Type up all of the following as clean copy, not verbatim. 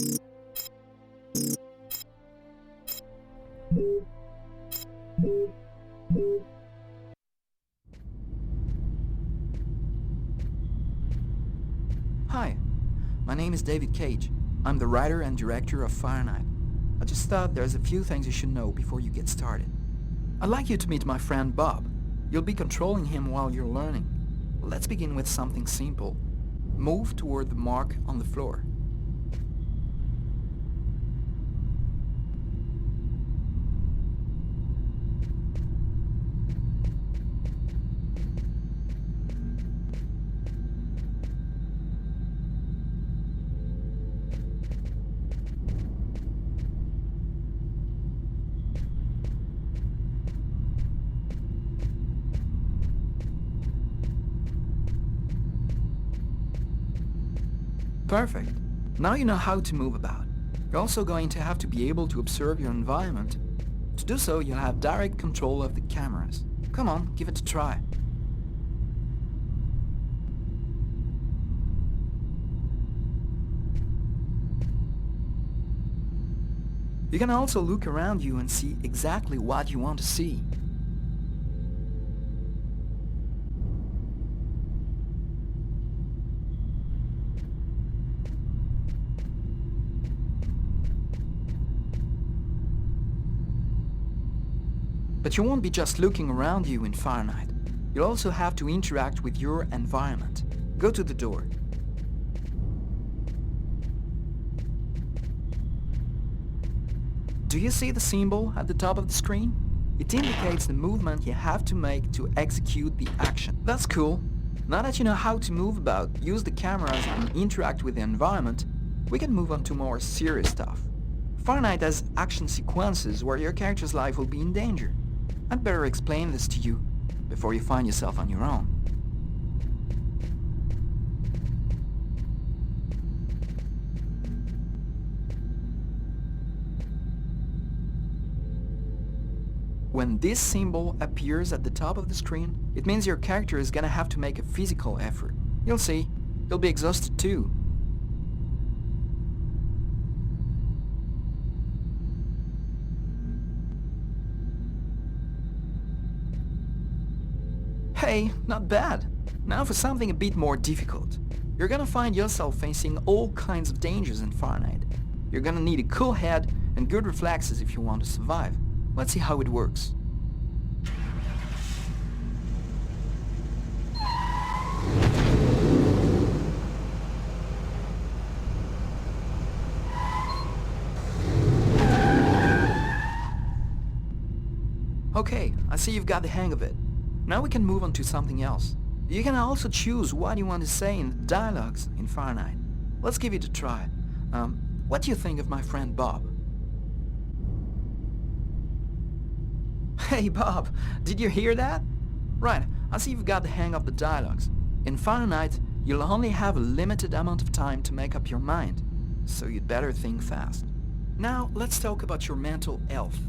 Hi, my name is David Cage. I'm the writer and director of Fahrenheit. I just thought there's a few things you should know before you get started. I'd like you to meet my friend Bob. You'll be controlling him while you're learning. Let's begin with something simple. Move toward the mark on the floor. Perfect. Now you know how to move about. You're also going to have to be able to observe your environment. To do so, you'll have direct control of the cameras. Come on, give it a try. You can also look around you and see exactly what you want to see. But you won't be just looking around you in Fahrenheit. You'll also have to interact with your environment. Go to the door. Do you see the symbol at the top of the screen? It indicates the movement you have to make to execute the action. That's cool. Now that you know how to move about, use the cameras and interact with the environment, we can move on to more serious stuff. Fahrenheit has action sequences where your character's life will be in danger. I'd better explain this to you before you find yourself on your own. When this symbol appears at the top of the screen, it means your character is gonna have to make a physical effort. You'll see, you'll be exhausted too. Hey, not bad. Now for something a bit more difficult. You're gonna find yourself facing all kinds of dangers in Fahrenheit. You're gonna need a cool head and good reflexes if you want to survive. Let's see how it works. Okay, I see you've got the hang of it. Now we can move on to something else. You can also choose what you want to say in the dialogues in Fahrenheit. Let's give it a try. What do you think of my friend Bob? Hey Bob, did you hear that? Right, I see you've got the hang of the dialogues. In Fahrenheit, you'll only have a limited amount of time to make up your mind, so you'd better think fast. Now, let's talk about your mental health.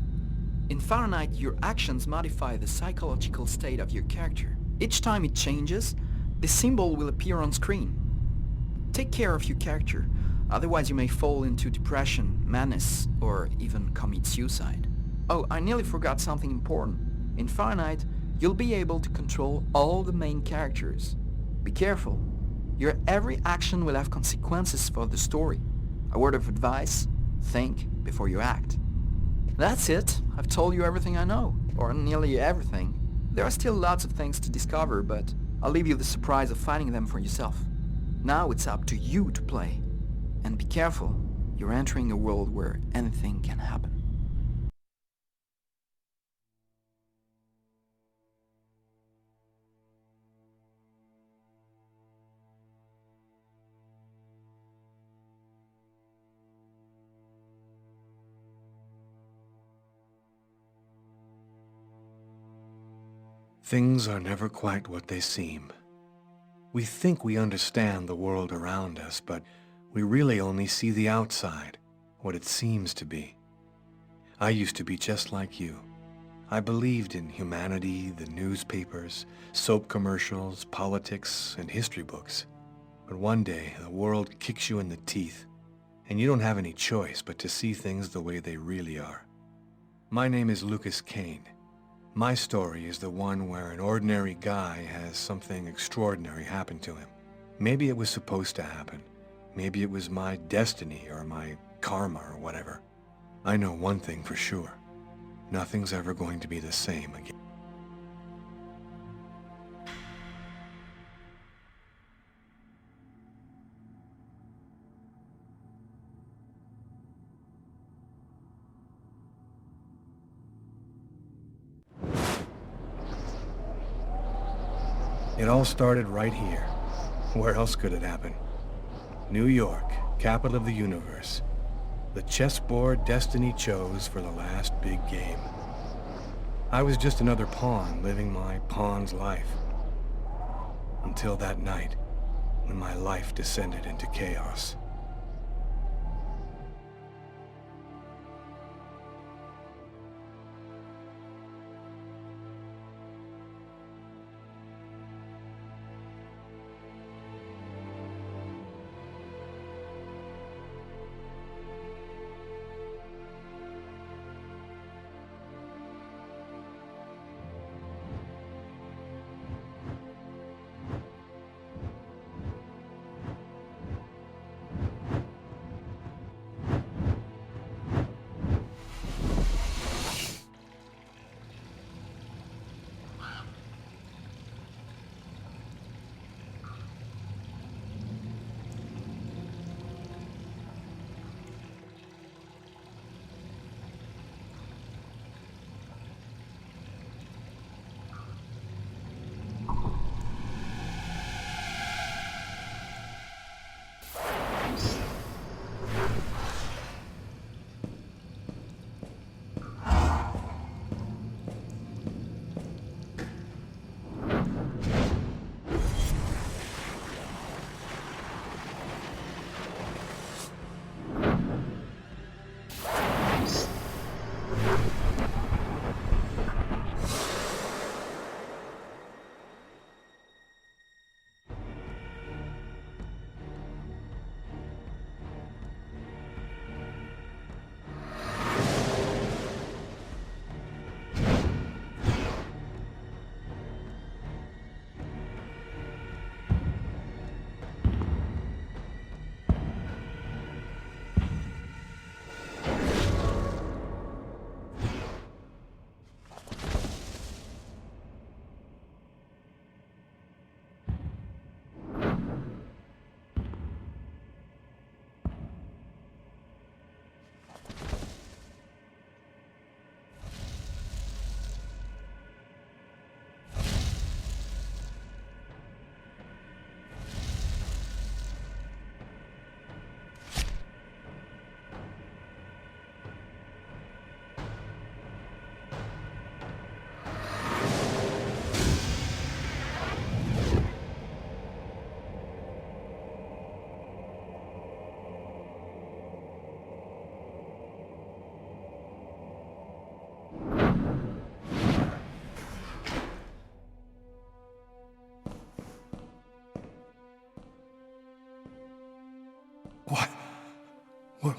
In Fahrenheit, your actions modify the psychological state of your character. Each time it changes, the symbol will appear on screen. Take care of your character, otherwise you may fall into depression, madness, or even commit suicide. Oh, I nearly forgot something important. In Fahrenheit, you'll be able to control all the main characters. Be careful. Your every action will have consequences for the story. A word of advice, think before you act. That's it. I've told you everything I know, or nearly everything. There are still lots of things to discover, but I'll leave you the surprise of finding them for yourself. Now it's up to you to play. And be careful, you're entering a world where anything can happen. Things are never quite what they seem. We think we understand the world around us, but we really only see the outside, what it seems to be. I used to be just like you. I believed in humanity, the newspapers, soap commercials, politics, and history books. But one day, the world kicks you in the teeth, and you don't have any choice but to see things the way they really are. My name is Lucas Kane. My story is the one where an ordinary guy has something extraordinary happen to him. Maybe it was supposed to happen. Maybe it was my destiny or my karma or whatever. I know one thing for sure. Nothing's ever going to be the same again. It all started right here. Where else could it happen? New York, capital of the universe. The chessboard destiny chose for the last big game. I was just another pawn living my pawn's life. Until that night, when my life descended into chaos.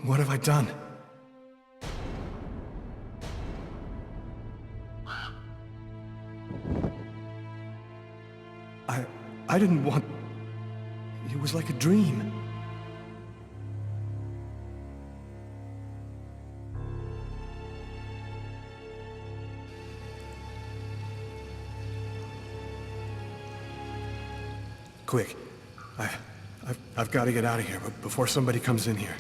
What have I done? I didn't want... It was like a dream. Quick. I've got to get out of here, but before somebody comes in here.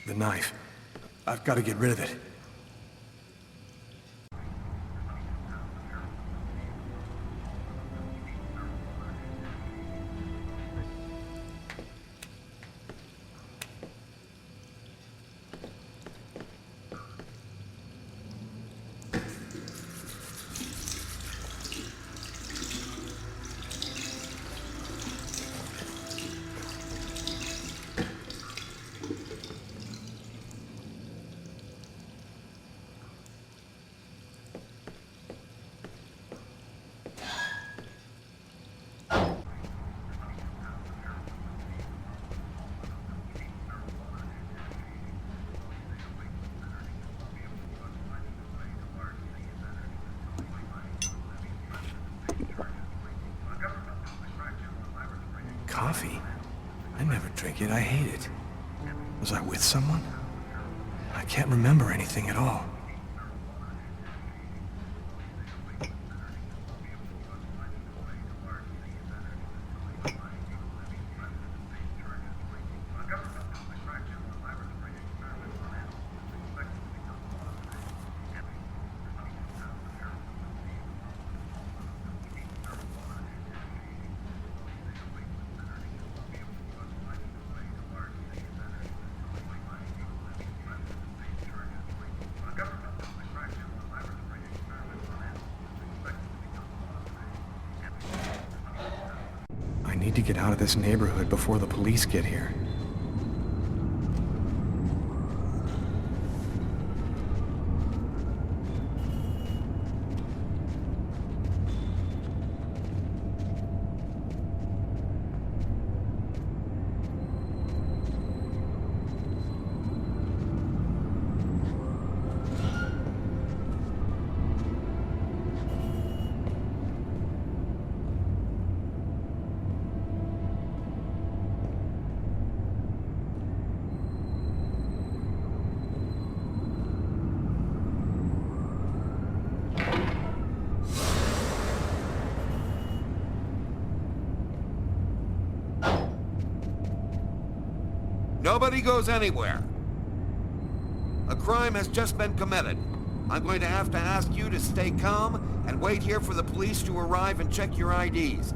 The knife. I've got to get rid of it. Coffee? I never drink it. I hate it. Was I with someone? I can't remember anything at all. I need to get out of this neighborhood before the police get here. Nobody goes anywhere. A crime has just been committed. I'm going to have to ask you to stay calm and wait here for the police to arrive and check your IDs.